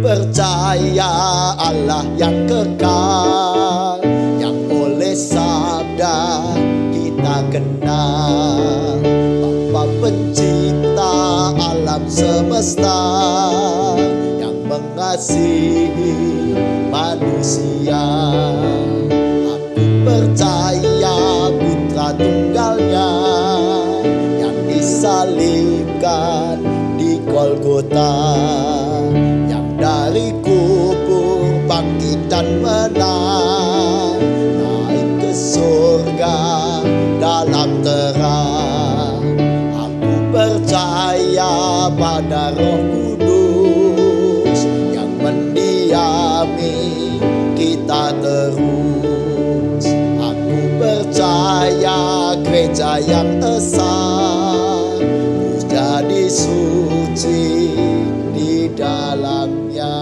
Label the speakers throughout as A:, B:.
A: percaya Allah yang kekal, yang oleh sabda kita kenal. Bapa pencipta alam semesta, yang mengasihi manusia. Aku percaya putra tunggalnya yang disalibkan di Golgota, yang dari kubur bangkit dan menang, naik ke surga dalam terang. Aku percaya pada Roh Kudus yang mendiami kita terus. Aku percaya gereja yang esa, ku jadi suci di dalamnya.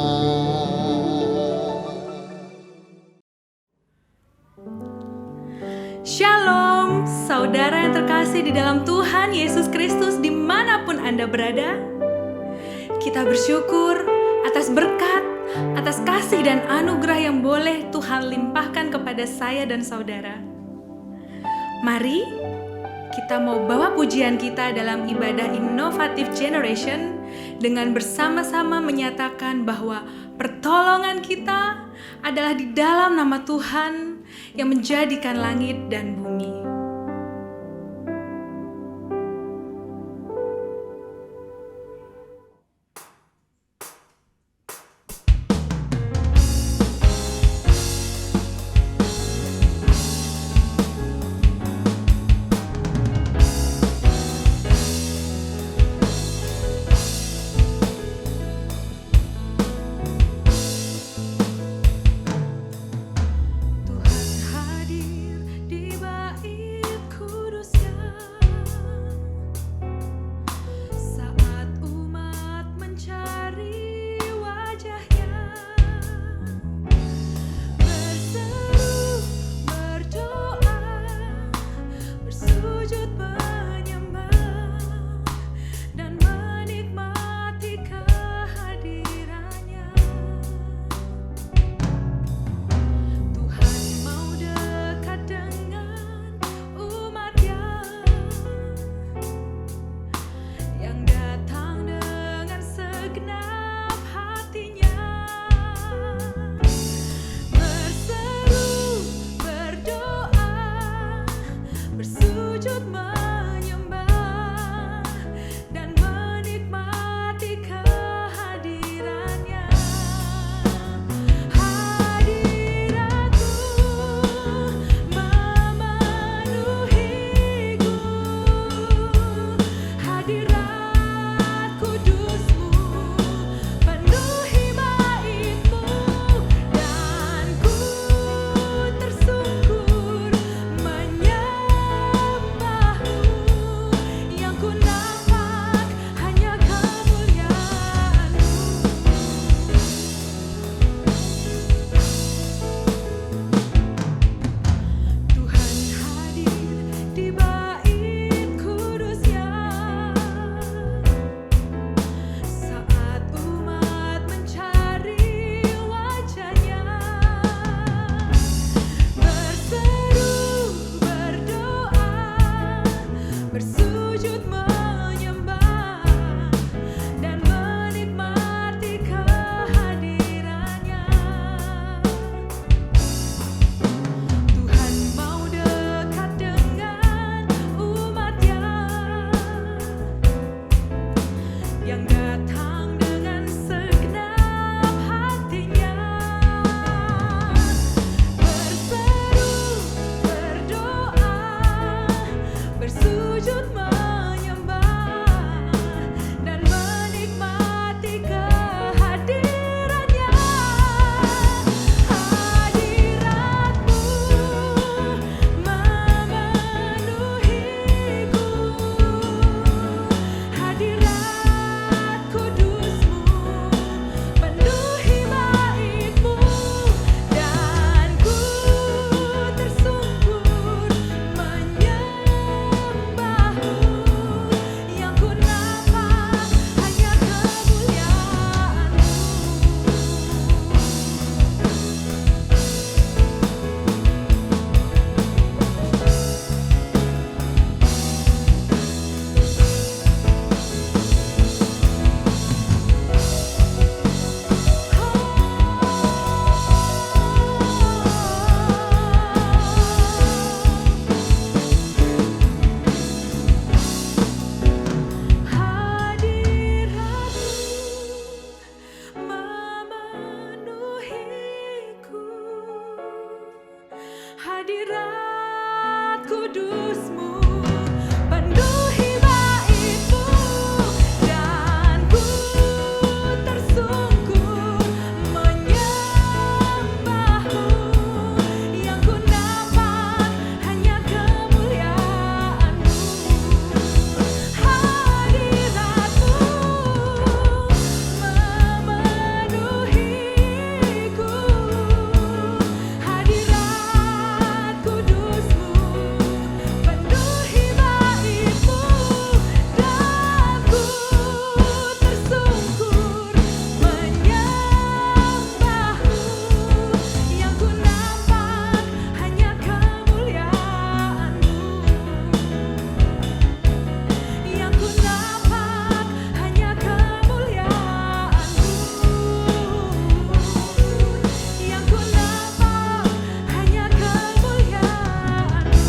B: Shalom, saudara yang terkasih di dalam Tuhan Yesus Kristus dimanapun Anda berada. Kita bersyukur atas berkat, atas kasih dan anugerah yang boleh Tuhan limpahkan kepada saya dan saudara. Mari kita mau bawa pujian kita dalam ibadah Innovative Generation dengan bersama-sama menyatakan bahwa pertolongan kita adalah di dalam nama Tuhan yang menjadikan langit dan bumi. Tuhan hadir di hadirat kudus-Mu penuhi bait-Mu, dan ku tersungkur menyembah-Mu. Yang ku nampak hanya kemuliaan-Mu. Hadirat-Mu memenuhiku, hadirat kudus-Mu penuhi bait-Mu, dan ku tersungkur menyembah-Mu. Yang ku nampak hanya kemuliaan-Mu, yang ku nampak hanya kemuliaan-Mu, yang ku nampak hanya kemuliaan-Mu.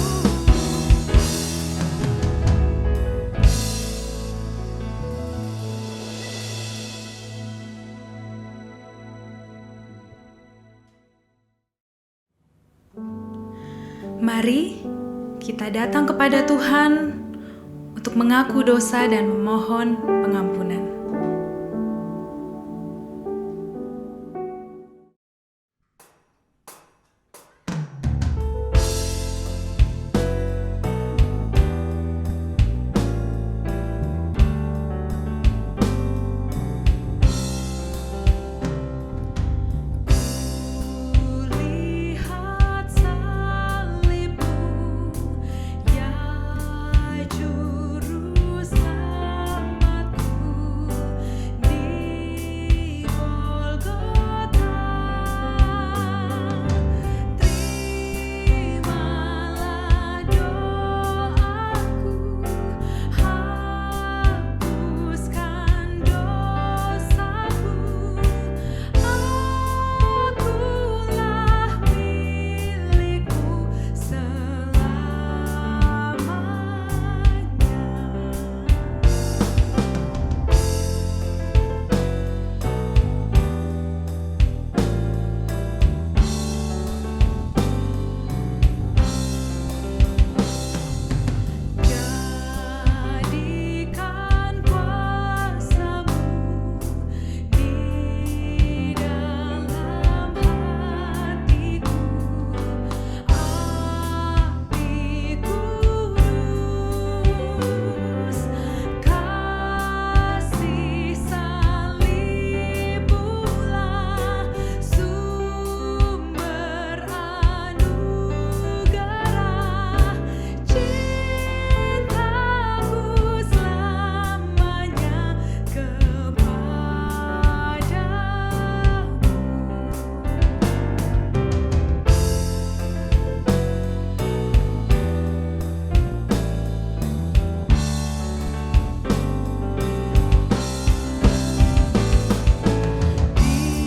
B: Mari kita datang kepada Tuhan untuk mengaku dosa dan memohon pengampunan. Kulihat salib-Mu, ya juru selamatku, di Golgota. Terimalah doaku, hapuskan dosaku. Akulah milik-Mu selamanya. Jadikan kuasa-Mu di dalam hatiku, api kudus, kasih salib-Mulah sumber anugerah, cinta-Mu selamanya kepadamu.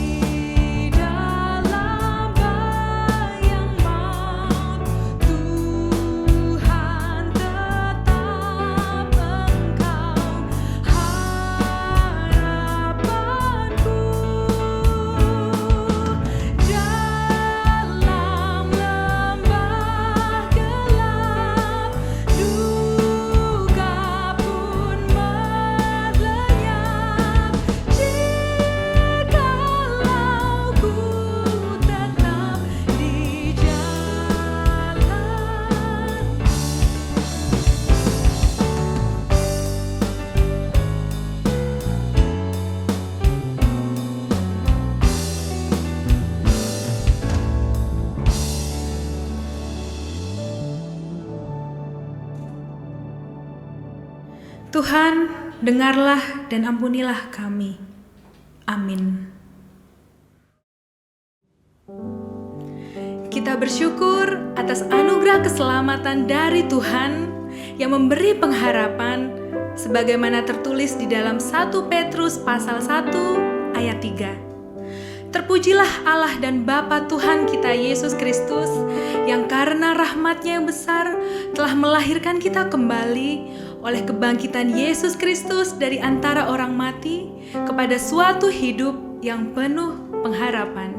B: Di dalam bayang maut, Tuhan tetap Engkau harapanku. Dalam lembah gelap, duka pun melenyap, jikalau ku tetap di jalan. Tuhan, dengarlah dan ampunilah kami. Amin. Kita bersyukur atas anugerah keselamatan dari Tuhan yang memberi pengharapan sebagaimana tertulis di dalam 1 Petrus pasal 1 ayat 3. Terpujilah Allah dan Bapa Tuhan kita Yesus Kristus yang karena rahmat-Nya yang besar telah melahirkan kita kembali oleh kebangkitan Yesus Kristus dari antara orang mati kepada suatu hidup yang penuh pengharapan.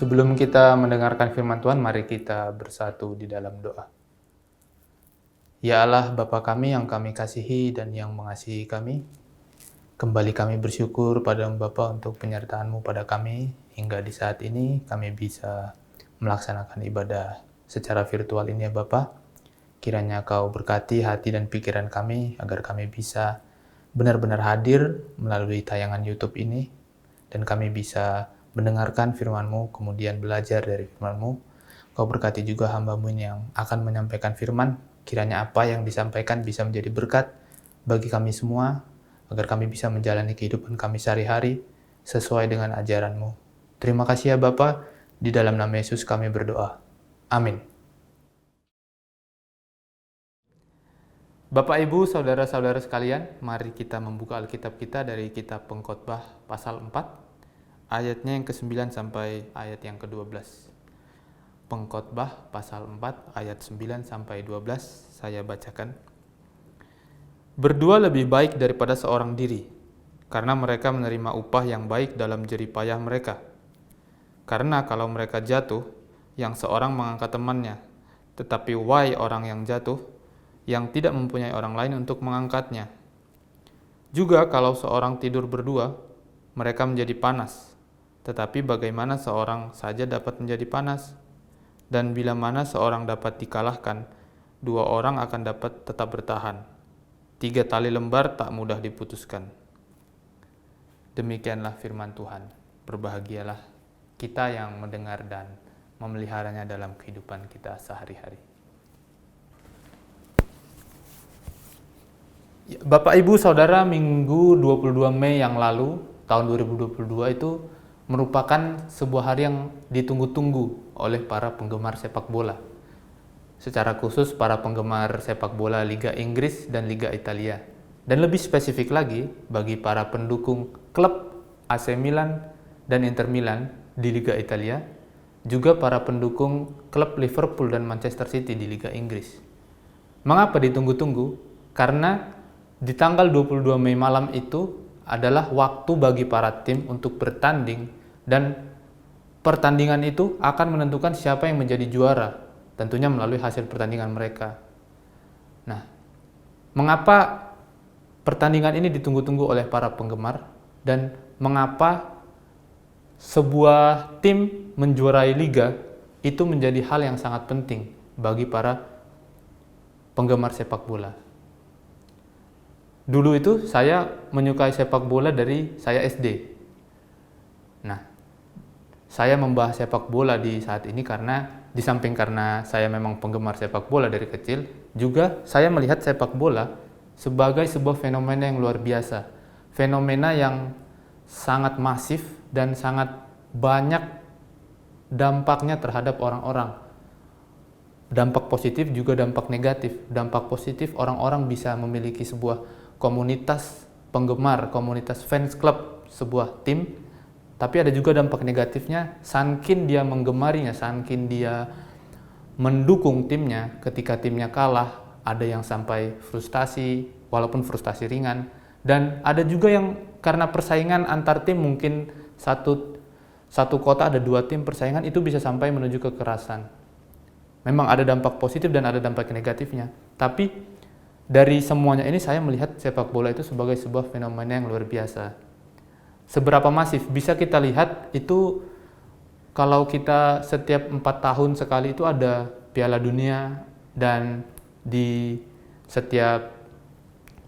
C: Sebelum kita mendengarkan firman Tuhan, mari kita bersatu di dalam doa. Ya Allah, Bapa kami yang kami kasihi dan yang mengasihi kami, kembali kami bersyukur pada Bapa untuk penyertaan-Mu pada kami, hingga di saat ini kami bisa melaksanakan ibadah secara virtual ini ya Bapa. Kiranya Kau berkati hati dan pikiran kami, agar kami bisa benar-benar hadir melalui tayangan YouTube ini, dan kami bisa mendengarkan firman-Mu, kemudian belajar dari firman-Mu. Kau berkati juga hamba-Mu ini yang akan menyampaikan firman, kiranya apa yang disampaikan bisa menjadi berkat bagi kami semua, agar kami bisa menjalani kehidupan kami sehari-hari sesuai dengan ajaran-Mu. Terima kasih ya Bapa, di dalam nama Yesus kami berdoa. Amin. Bapak, Ibu, Saudara-saudara sekalian, mari kita membuka Alkitab kita dari kitab Pengkhotbah pasal 4, ayatnya yang ke-9 sampai ayat yang ke-12. Pengkhotbah pasal 4 ayat 9 sampai 12 saya bacakan. Berdua lebih baik daripada seorang diri, karena mereka menerima upah yang baik dalam jerih payah mereka. Karena kalau mereka jatuh, yang seorang mengangkat temannya, tetapi wai orang yang jatuh, yang tidak mempunyai orang lain untuk mengangkatnya. Juga kalau seorang tidur berdua, mereka menjadi panas. Tetapi bagaimana seorang saja dapat menjadi panas? Dan bila mana seorang dapat dikalahkan, dua orang akan dapat tetap bertahan. 3 tali lembar tak mudah diputuskan. Demikianlah firman Tuhan. Berbahagialah kita yang mendengar dan memeliharanya dalam kehidupan kita sehari-hari. Bapak, Ibu, Saudara, Minggu 22 Mei yang lalu, tahun 2022 itu merupakan sebuah hari yang ditunggu-tunggu oleh para penggemar sepak bola. Secara khusus para penggemar sepak bola Liga Inggris dan Liga Italia. Dan lebih spesifik lagi bagi para pendukung klub AC Milan dan Inter Milan di Liga Italia, juga para pendukung klub Liverpool dan Manchester City di Liga Inggris. Mengapa ditunggu-tunggu? Karena di tanggal 22 Mei malam itu adalah waktu bagi para tim untuk bertanding, dan pertandingan itu akan menentukan siapa yang menjadi juara, tentunya melalui hasil pertandingan mereka. Nah, mengapa pertandingan ini ditunggu-tunggu oleh para penggemar, dan mengapa sebuah tim menjuarai liga itu menjadi hal yang sangat penting bagi para penggemar sepak bola? Dulu itu saya menyukai sepak bola dari saya SD. Nah, saya membahas sepak bola di saat ini karena di samping karena saya memang penggemar sepak bola dari kecil, juga saya melihat sepak bola sebagai sebuah fenomena yang luar biasa. Fenomena yang sangat masif dan sangat banyak dampaknya terhadap orang-orang. Dampak positif juga dampak negatif. Dampak positif, orang-orang bisa memiliki sebuah komunitas penggemar, komunitas fans club sebuah tim, tapi ada juga dampak negatifnya, saking dia menggemarinya, saking dia mendukung timnya, ketika timnya kalah, ada yang sampai frustasi, walaupun frustasi ringan, dan ada juga yang karena persaingan antar tim, mungkin satu kota ada 2 tim persaingan, itu bisa sampai menuju kekerasan. Memang ada dampak positif dan ada dampak negatifnya, tapi dari semuanya ini saya melihat sepak bola itu sebagai sebuah fenomena yang luar biasa. Seberapa masif bisa kita lihat itu kalau kita setiap 4 tahun sekali itu ada Piala Dunia, dan di setiap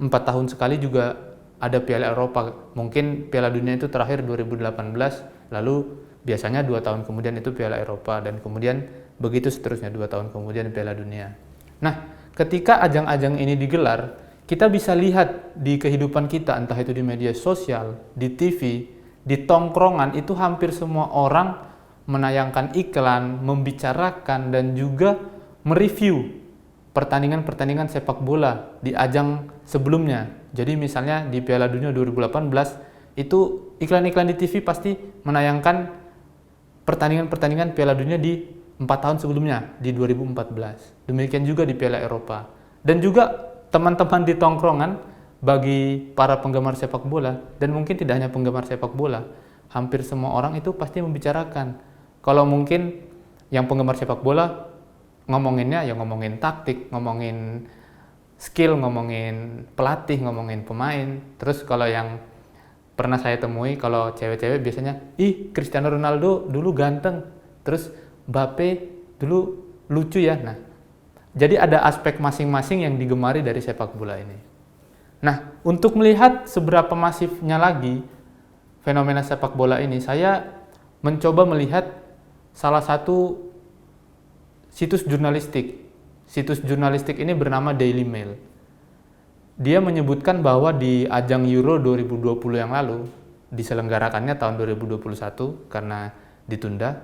C: 4 tahun sekali juga ada Piala Eropa. Mungkin Piala Dunia itu terakhir 2018, lalu biasanya 2 tahun kemudian itu Piala Eropa, dan kemudian begitu seterusnya 2 tahun kemudian Piala Dunia. Nah, ketika ajang-ajang ini digelar, kita bisa lihat di kehidupan kita, entah itu di media sosial, di TV, di tongkrongan, itu hampir semua orang menayangkan iklan, membicarakan, dan juga mereview pertandingan-pertandingan sepak bola di ajang sebelumnya. Jadi misalnya di Piala Dunia 2018, itu iklan-iklan di TV pasti menayangkan pertandingan-pertandingan Piala Dunia di 4 tahun sebelumnya, di 2014. Demikian juga di Piala Eropa. Dan juga teman-teman di tongkrongan, bagi para penggemar sepak bola, dan mungkin tidak hanya penggemar sepak bola, hampir semua orang itu pasti membicarakan Kalau mungkin yang penggemar sepak bola ngomonginnya ya ngomongin taktik, ngomongin skill, ngomongin pelatih, ngomongin pemain. Terus kalau yang pernah saya temui, kalau cewek-cewek biasanya, ih Cristiano Ronaldo dulu ganteng, terus Mbappe dulu lucu ya. Nah, jadi ada aspek masing-masing yang digemari dari sepak bola ini. Nah, untuk melihat seberapa masifnya lagi fenomena sepak bola ini, saya mencoba melihat salah satu situs jurnalistik. Situs jurnalistik ini bernama Daily Mail. Dia menyebutkan bahwa di ajang Euro 2020 yang lalu, diselenggarakannya tahun 2021 karena ditunda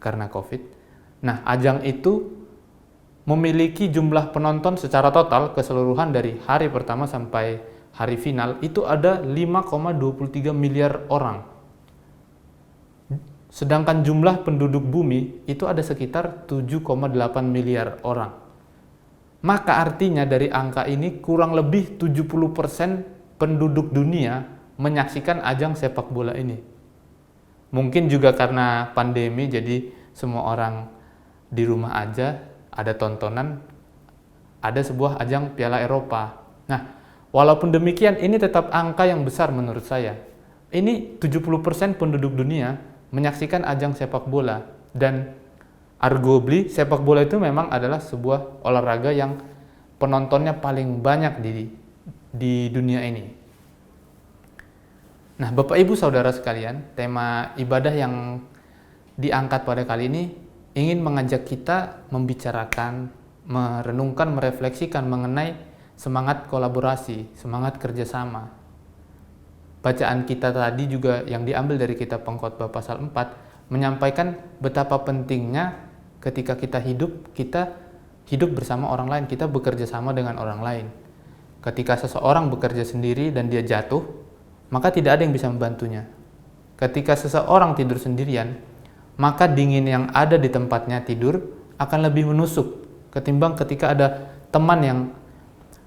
C: karena COVID. Nah, ajang itu memiliki jumlah penonton secara total keseluruhan dari hari pertama sampai hari final itu ada 5,23 miliar orang. Sedangkan jumlah penduduk bumi itu ada sekitar 7,8 miliar orang. Maka artinya dari angka ini kurang lebih 70% penduduk dunia menyaksikan ajang sepak bola ini. Mungkin juga karena pandemi jadi semua orang di rumah aja, ada tontonan, ada sebuah ajang Piala Eropa. Nah, walaupun demikian ini tetap angka yang besar menurut saya. Ini 70% penduduk dunia menyaksikan ajang sepak bola, dan arguably sepak bola itu memang adalah sebuah olahraga yang penontonnya paling banyak di dunia ini. Nah, Bapak Ibu Saudara sekalian, tema ibadah yang diangkat pada kali ini ingin mengajak kita membicarakan, merenungkan, merefleksikan mengenai semangat kolaborasi, semangat kerjasama. Bacaan kita tadi juga yang diambil dari kitab Pengkhotbah pasal 4 menyampaikan betapa pentingnya ketika kita hidup bersama orang lain, kita bekerja sama dengan orang lain. Ketika seseorang bekerja sendiri dan dia jatuh, maka tidak ada yang bisa membantunya. Ketika seseorang tidur sendirian, maka dingin yang ada di tempatnya tidur akan lebih menusuk ketimbang ketika ada teman yang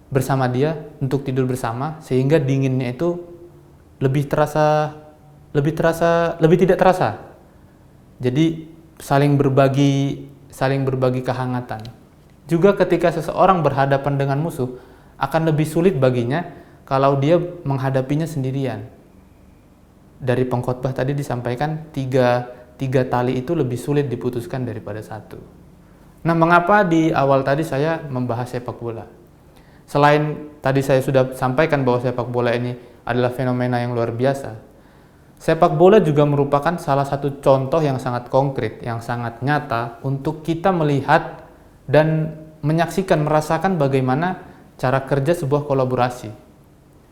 C: bersama dia untuk tidur bersama, sehingga dinginnya itu lebih tidak terasa. Jadi saling berbagi kehangatan. Juga ketika seseorang berhadapan dengan musuh, akan lebih sulit baginya kalau dia menghadapinya sendirian. Dari pengkhotbah tadi disampaikan tiga tali itu lebih sulit diputuskan daripada satu. Nah, mengapa di awal tadi saya membahas sepak bola? Selain tadi saya sudah sampaikan bahwa sepak bola ini adalah fenomena yang luar biasa, sepak bola juga merupakan salah satu contoh yang sangat konkret, yang sangat nyata untuk kita melihat dan menyaksikan, merasakan bagaimana cara kerja sebuah kolaborasi.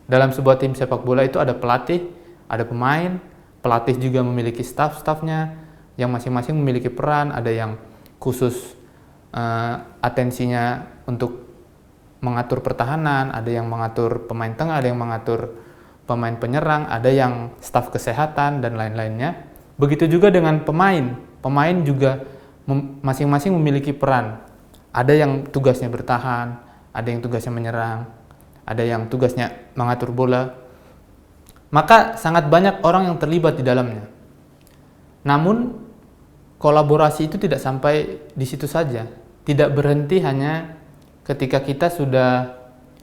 C: Dalam sebuah tim sepak bola itu ada pelatih, ada pemain, pelatih juga memiliki staff-staffnya yang masing-masing memiliki peran, ada yang khusus atensinya untuk mengatur pertahanan, ada yang mengatur pemain tengah, ada yang mengatur pemain penyerang, ada yang staf kesehatan dan lain-lainnya. Begitu juga dengan pemain. Pemain juga masing-masing memiliki peran. Ada yang tugasnya bertahan, ada yang tugasnya menyerang, ada yang tugasnya mengatur bola. Maka sangat banyak orang yang terlibat di dalamnya. Namun kolaborasi itu tidak sampai di situ saja. Tidak berhenti hanya ketika kita sudah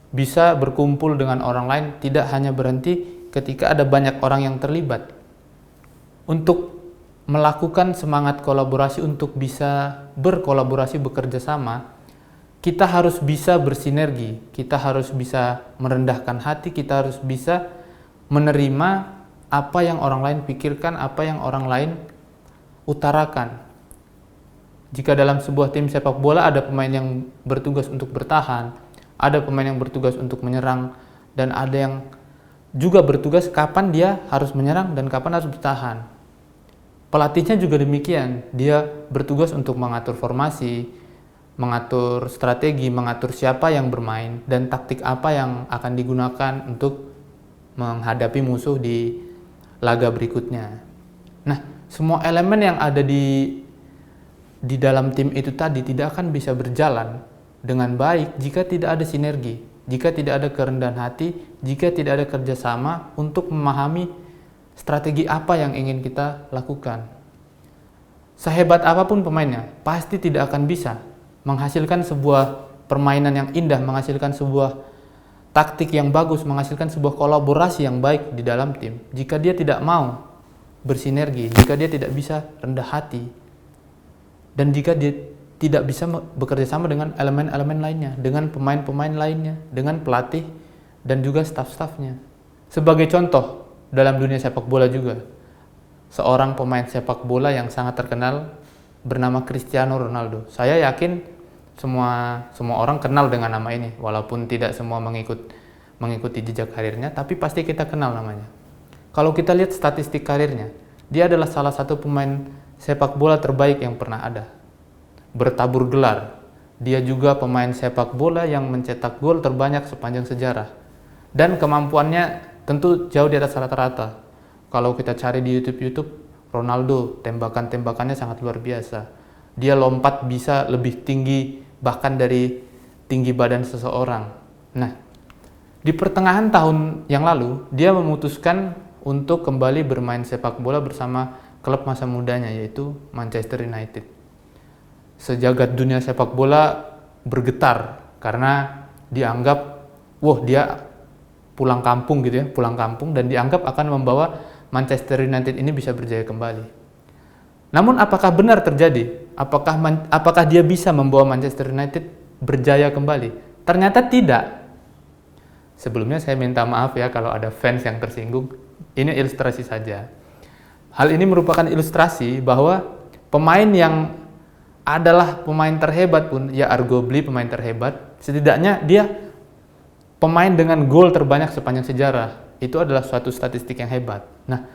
C: bisa berkumpul dengan orang lain, tidak hanya berhenti ketika ada banyak orang yang terlibat. Untuk melakukan semangat kolaborasi, untuk bisa berkolaborasi, bekerja sama, kita harus bisa bersinergi, kita harus bisa merendahkan hati, kita harus bisa menerima apa yang orang lain pikirkan, apa yang orang lain utarakan. Jika dalam sebuah tim sepak bola ada pemain yang bertugas untuk bertahan, ada pemain yang bertugas untuk menyerang, dan ada yang juga bertugas kapan dia harus menyerang dan kapan harus bertahan. Pelatihnya juga demikian, dia bertugas untuk mengatur formasi, mengatur strategi, mengatur siapa yang bermain, dan taktik apa yang akan digunakan untuk menghadapi musuh di laga berikutnya. Nah, semua elemen yang ada di dalam tim itu tadi tidak akan bisa berjalan dengan baik jika tidak ada sinergi, jika tidak ada kerendahan hati, jika tidak ada kerjasama untuk memahami strategi apa yang ingin kita lakukan. sehebat apapun pemainnya, pasti tidak akan bisa menghasilkan sebuah permainan yang indah, menghasilkan sebuah taktik yang bagus, menghasilkan sebuah kolaborasi yang baik di dalam tim jika dia tidak mau bersinergi, jika dia tidak bisa rendah hati, dan jika dia tidak bisa bekerja sama dengan elemen-elemen lainnya, dengan pemain-pemain lainnya, dengan pelatih dan juga staf-stafnya. Sebagai contoh dalam dunia sepak bola juga, seorang pemain sepak bola yang sangat terkenal bernama Cristiano Ronaldo. Saya yakin semua orang kenal dengan nama ini, walaupun tidak semua mengikuti jejak karirnya, tapi pasti kita kenal namanya. Kalau kita lihat statistik karirnya, dia adalah salah satu pemain sepak bola terbaik yang pernah ada. Bertabur gelar, dia juga pemain sepak bola yang mencetak gol terbanyak sepanjang sejarah. Dan kemampuannya tentu jauh di atas rata-rata. Kalau kita cari di YouTube, Ronaldo, tembakan-tembakannya sangat luar biasa. Dia lompat bisa lebih tinggi bahkan dari tinggi badan seseorang. Nah, di pertengahan tahun yang lalu, dia memutuskan untuk kembali bermain sepak bola bersama klub masa mudanya, yaitu Manchester United. Sejagat dunia sepak bola bergetar karena dianggap, dia pulang kampung gitu ya, dan dianggap akan membawa Manchester United ini bisa berjaya kembali. Namun apakah benar terjadi? Apakah dia bisa membawa Manchester United berjaya kembali? Ternyata tidak. Sebelumnya saya minta maaf ya kalau ada fans yang tersinggung. Ini ilustrasi saja. Hal ini merupakan ilustrasi bahwa pemain yang adalah pemain terhebat pun, ya arguably pemain terhebat, setidaknya dia pemain dengan gol terbanyak sepanjang sejarah. Itu adalah suatu statistik yang hebat. Nah,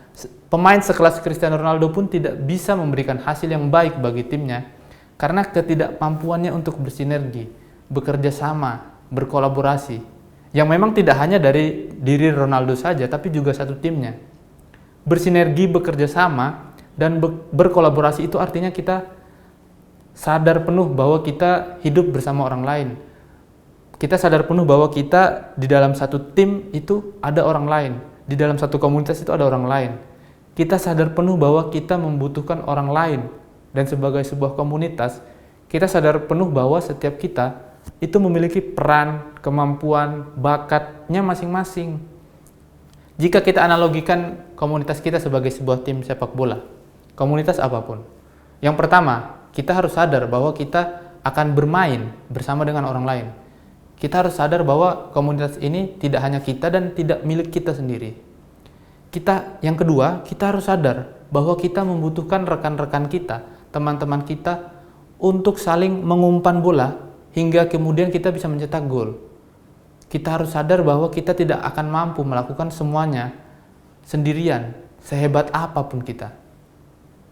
C: pemain sekelas Cristiano Ronaldo pun tidak bisa memberikan hasil yang baik bagi timnya karena ketidakmampuannya untuk bersinergi, bekerja sama, berkolaborasi. Yang memang tidak hanya dari diri Ronaldo saja, tapi juga satu timnya. Bersinergi, bekerja sama, dan berkolaborasi itu artinya kita sadar penuh bahwa kita hidup bersama orang lain. Kita sadar penuh bahwa kita di dalam satu tim itu ada orang lain. Di dalam satu komunitas itu ada orang lain. Kita sadar penuh bahwa kita membutuhkan orang lain. Dan sebagai sebuah komunitas, kita sadar penuh bahwa setiap kita itu memiliki peran, kemampuan, bakatnya masing-masing. Jika kita analogikan komunitas kita sebagai sebuah tim sepak bola, komunitas apapun. Yang pertama, kita harus sadar bahwa kita akan bermain bersama dengan orang lain. Kita harus sadar bahwa komunitas ini tidak hanya kita dan tidak milik kita sendiri. Yang kedua, kita harus sadar bahwa kita membutuhkan rekan-rekan kita, teman-teman kita untuk saling mengumpan bola hingga kemudian kita bisa mencetak gol. Kita harus sadar bahwa kita tidak akan mampu melakukan semuanya sendirian, sehebat apapun kita.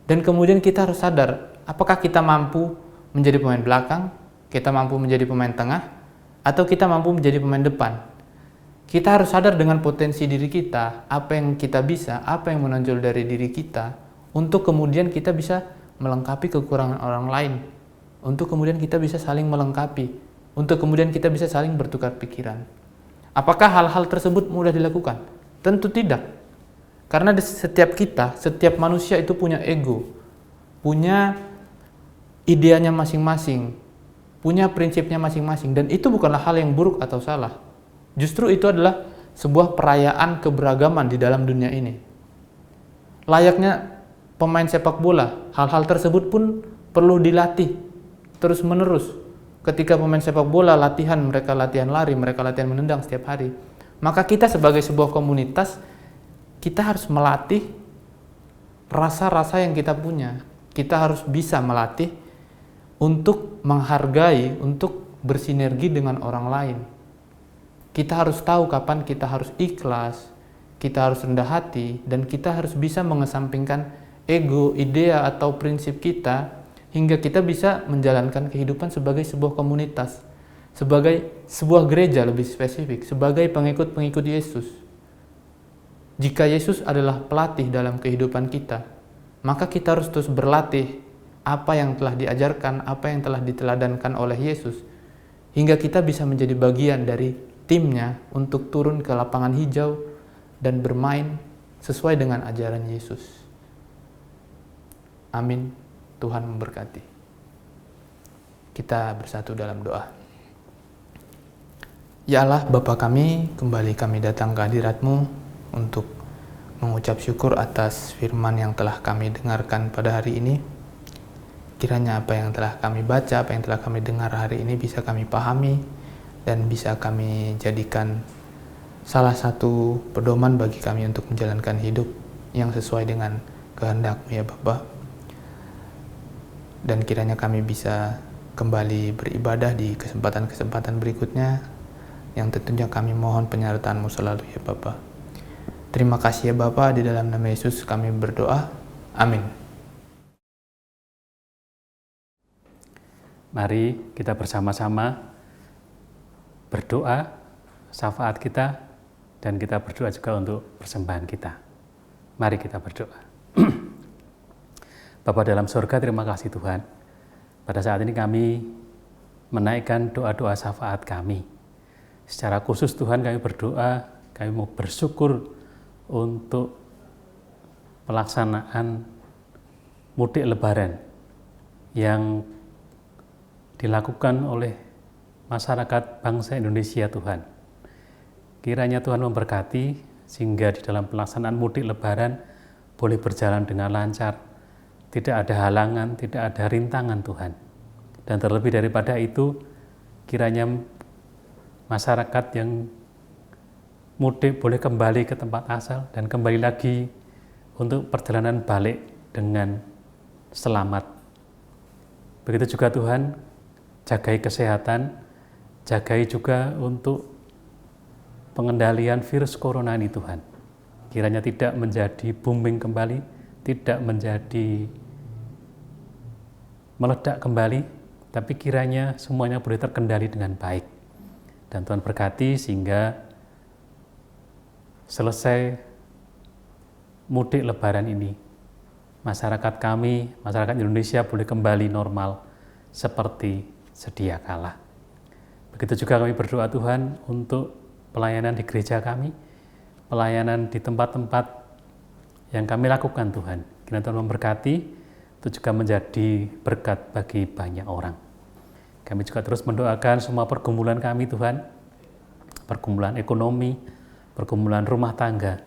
C: Dan kemudian kita harus sadar, apakah kita mampu menjadi pemain belakang, kita mampu menjadi pemain tengah, atau kita mampu menjadi pemain depan. Kita harus sadar dengan potensi diri kita, apa yang kita bisa, apa yang menonjol dari diri kita, untuk kemudian kita bisa melengkapi kekurangan orang lain, untuk kemudian kita bisa saling melengkapi, untuk kemudian kita bisa saling bertukar pikiran. Apakah hal-hal tersebut mudah dilakukan? Tentu tidak. Karena di setiap kita, setiap manusia itu punya ego, punya ideanya masing-masing, punya prinsipnya masing-masing, dan itu bukanlah hal yang buruk atau salah. Justru itu adalah sebuah perayaan keberagaman di dalam dunia ini. Layaknya pemain sepak bola, hal-hal tersebut pun perlu dilatih terus-menerus. Ketika pemain sepak bola mereka latihan lari, mereka latihan menendang setiap hari. Maka kita sebagai sebuah komunitas, kita harus melatih rasa-rasa yang kita punya. Kita harus bisa melatih untuk menghargai, untuk bersinergi dengan orang lain. Kita harus tahu kapan kita harus ikhlas, kita harus rendah hati, dan kita harus bisa mengesampingkan ego, idea, atau prinsip kita, hingga kita bisa menjalankan kehidupan sebagai sebuah komunitas, sebagai sebuah gereja lebih spesifik, sebagai pengikut-pengikut Yesus. Jika Yesus adalah pelatih dalam kehidupan kita, maka kita harus terus berlatih apa yang telah diajarkan, apa yang telah diteladankan oleh Yesus, hingga kita bisa menjadi bagian dari timnya untuk turun ke lapangan hijau dan bermain sesuai dengan ajaran Yesus. Amin. Tuhan memberkati. Kita bersatu dalam doa. Ya Allah, Bapa kami, kembali kami datang ke hadirat-Mu untuk mengucap syukur atas firman yang telah kami dengarkan pada hari ini. Kiranya apa yang telah kami baca, apa yang telah kami dengar hari ini bisa kami pahami dan bisa kami jadikan salah satu pedoman bagi kami untuk menjalankan hidup yang sesuai dengan kehendak-Mu ya Bapa. Dan kiranya kami bisa kembali beribadah di kesempatan-kesempatan berikutnya, yang tentunya kami mohon penyertaan-Mu selalu ya Bapa. Terima kasih ya Bapa, di dalam nama Yesus kami berdoa. Amin.
D: Mari kita bersama-sama berdoa, syafaat kita, dan kita berdoa juga untuk persembahan kita. Mari kita berdoa. Bapa dalam surga, terima kasih Tuhan. Pada saat ini kami menaikkan doa-doa syafaat kami. Secara khusus Tuhan kami berdoa, kami mau bersyukur untuk pelaksanaan mudik lebaran yang dilakukan oleh masyarakat bangsa Indonesia Tuhan. Kiranya Tuhan memberkati sehingga di dalam pelaksanaan mudik lebaran boleh berjalan dengan lancar, tidak ada halangan, tidak ada rintangan Tuhan. Dan terlebih daripada itu, kiranya masyarakat yang mudik boleh kembali ke tempat asal dan kembali lagi untuk perjalanan balik dengan selamat. Begitu juga Tuhan, jagai kesehatan, jagai juga untuk pengendalian virus corona ini Tuhan. Kiranya tidak menjadi booming kembali, tidak menjadi meledak kembali, tapi kiranya semuanya boleh terkendali dengan baik. Dan Tuhan berkati sehingga selesai mudik lebaran ini, masyarakat kami, masyarakat Indonesia boleh kembali normal seperti sedia kala. Begitu juga kami berdoa Tuhan untuk pelayanan di gereja kami, pelayanan di tempat-tempat yang kami lakukan Tuhan. Kiranya Tuhan memberkati, itu juga menjadi berkat bagi banyak orang. Kami juga terus mendoakan semua pergumulan kami Tuhan, pergumulan ekonomi, pergumulan rumah tangga,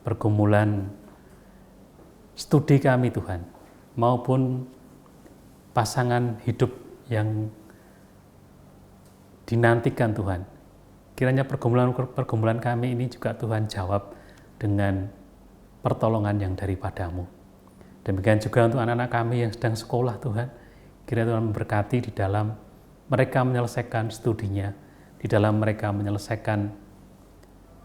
D: pergumulan studi kami Tuhan, maupun pasangan hidup yang dinantikan Tuhan. Kiranya pergumulan kami ini juga Tuhan jawab dengan pertolongan yang daripada-Mu. Demikian juga untuk anak-anak kami yang sedang sekolah Tuhan, kiranya Tuhan memberkati di dalam mereka menyelesaikan studinya, di dalam mereka menyelesaikan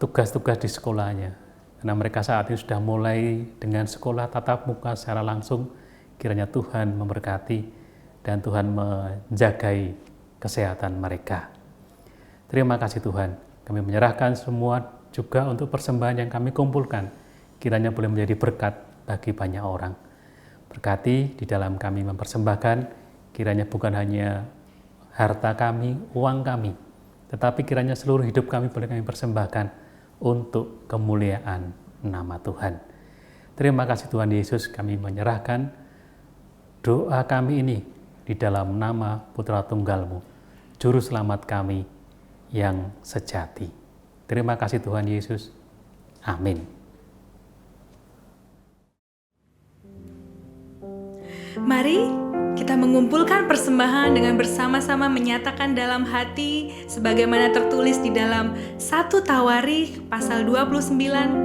D: tugas-tugas di sekolahnya. Karena mereka saat ini sudah mulai dengan sekolah tatap muka secara langsung, kiranya Tuhan memberkati dan Tuhan menjagai kesehatan mereka. Terima kasih Tuhan, kami menyerahkan semua juga untuk persembahan yang kami kumpulkan, kiranya boleh menjadi berkat bagi banyak orang. Berkati di dalam kami mempersembahkan, kiranya bukan hanya harta kami, uang kami, tetapi kiranya seluruh hidup kami boleh kami persembahkan untuk kemuliaan nama Tuhan. Terima kasih Tuhan Yesus, kami menyerahkan doa kami ini di dalam nama Putra Tunggal-Mu, Juru Selamat kami yang sejati. Terima kasih Tuhan Yesus. Amin.
B: Mari kita mengumpulkan persembahan dengan bersama-sama menyatakan dalam hati sebagaimana tertulis di dalam 1 Tawarikh pasal 29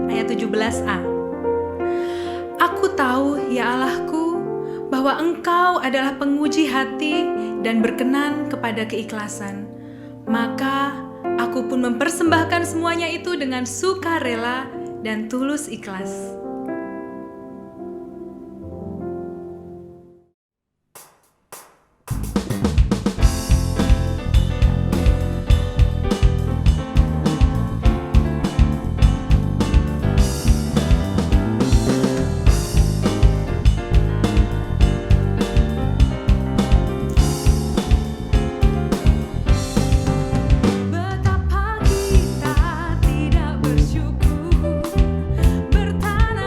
B: ayat 17a. Aku tahu ya Allahku bahwa Engkau adalah penguji hati dan berkenan kepada keikhlasan. Maka aku pun mempersembahkan semuanya itu dengan sukarela dan tulus ikhlas. Betapa kita tidak bersyukur, bertanam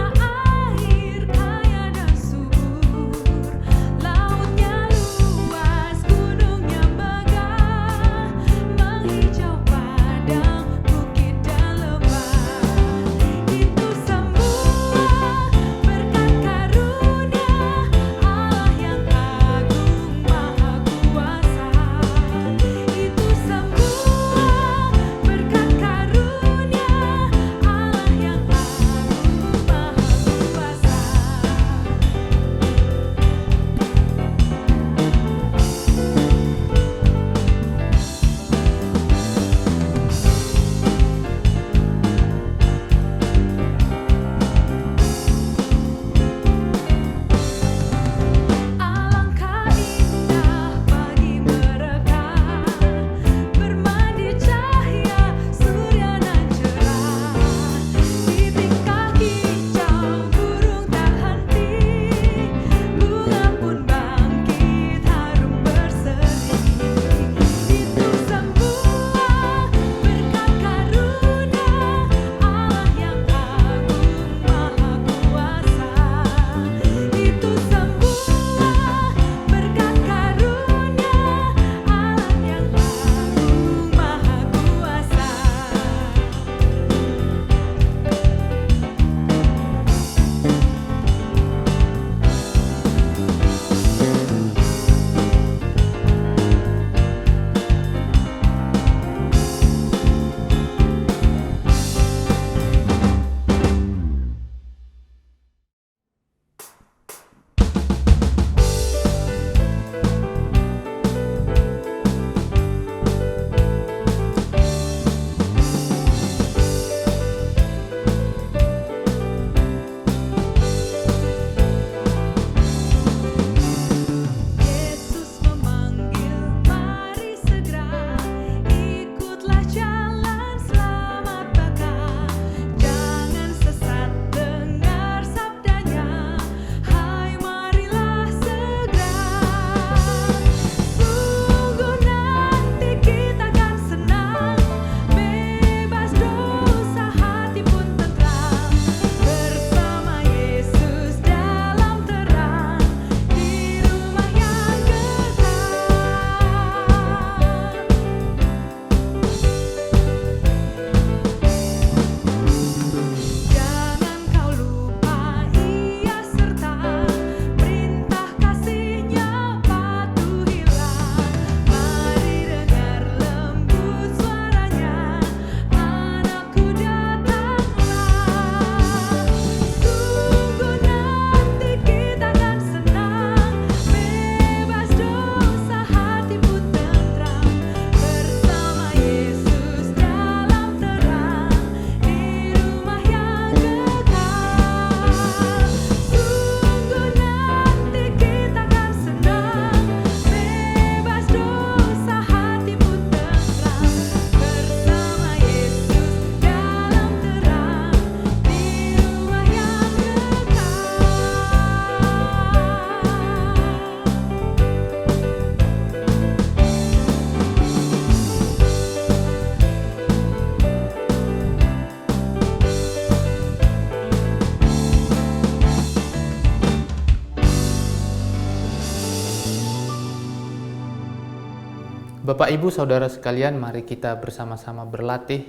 C: Bapak, Ibu, Saudara sekalian, mari kita bersama-sama berlatih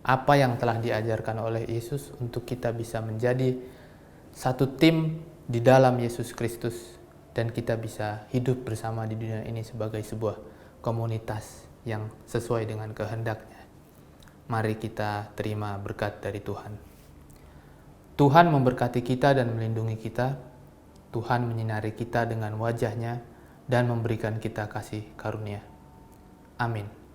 C: apa yang telah diajarkan oleh Yesus untuk kita bisa menjadi satu tim di dalam Yesus Kristus dan kita bisa hidup bersama di dunia ini sebagai sebuah komunitas yang sesuai dengan kehendaknya. Mari kita terima berkat dari Tuhan. Tuhan memberkati kita dan melindungi kita. Tuhan menyinari kita dengan wajah-Nya dan memberikan kita kasih karunia. Amin.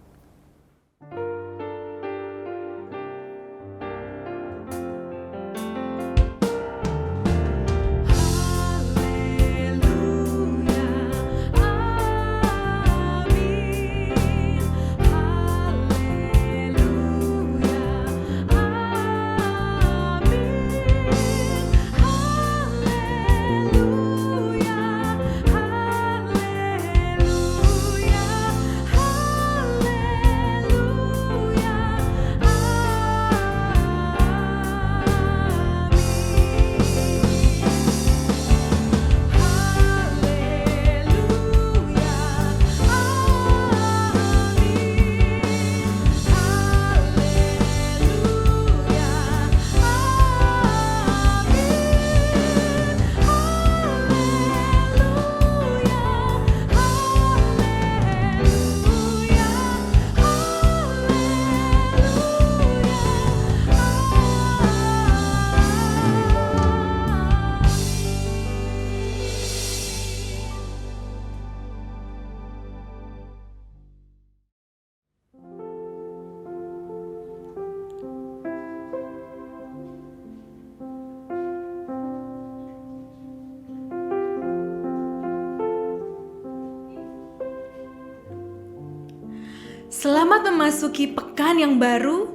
B: Selamat memasuki pekan yang baru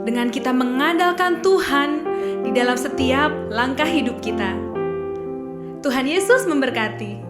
B: dengan kita mengandalkan Tuhan di dalam setiap langkah hidup kita. Tuhan Yesus memberkati.